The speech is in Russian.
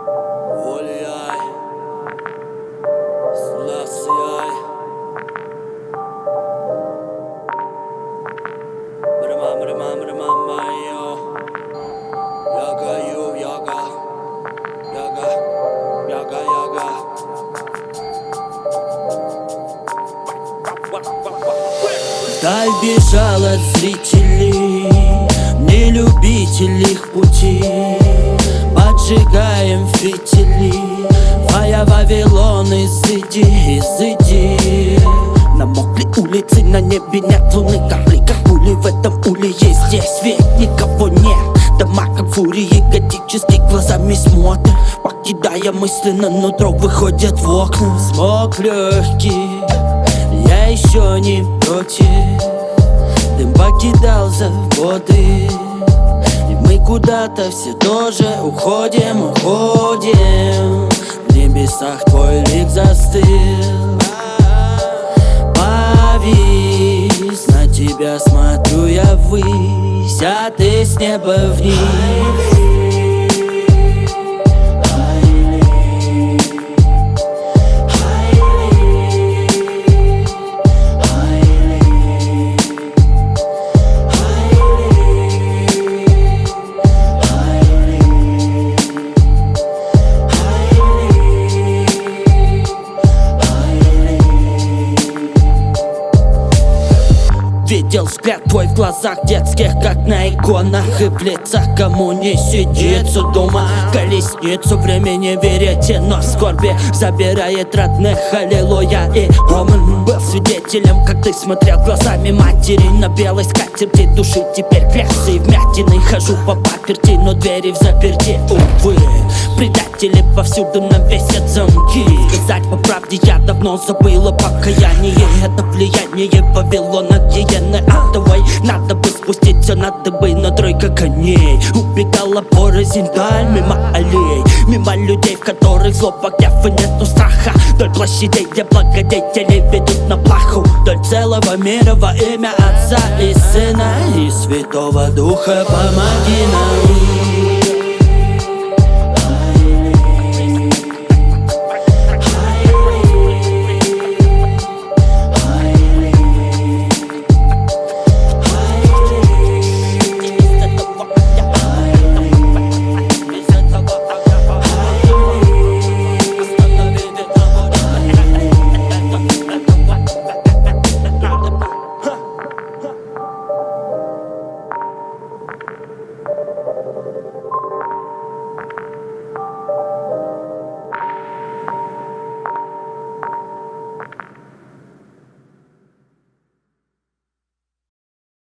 Ой-яй, Селасий-яй. Мрма-мрма-мрма-майо. Яга-ю, яга. Яга, яга-яга. Вдаль бежал от зрителей, не любителей их пути. Поджигаем фитили, твоя Вавилон, изыди, изыди. Намокли улицы, на небе нет луны, капли как пули в этом улье. Здесь ведь никого нет, дома как фурии, готически глазами смотрят, покидая мысленно нутро, выходят в окна. Смог легкий, я еще не против. Дым покидал заводы, и мы куда-то все тоже уходим, уходим. В небесах твой лик застыл, повис, на тебя смотрю я ввысь, а ты с неба вниз. Видел взгляд твой в глазах детских, как на иконах, и в лицах, кому не сидится дома. Колесницу времени верите, но в скорби забирает родных. Аллилуйя и омэн. Был свидетелем, как ты смотрел глазами матери на белой скатерти. Души теперь клясы и вмятины. Хожу по паперти, но двери в заперти, увы. Предатели повсюду навесят замки. Сказать по правде, я давно забыла покаяние. Это влияние Вавилона, гиены адовой. Надо бы спустить все на дыбы, но тройка коней убегала порознь даль, мимо аллей, мимо людей, в которых злоба, гнев и нету страха. Вдоль площадей, где благодетели ведут на плаху. Вдоль целого мира во имя Отца и Сына и Святого Духа помоги нам.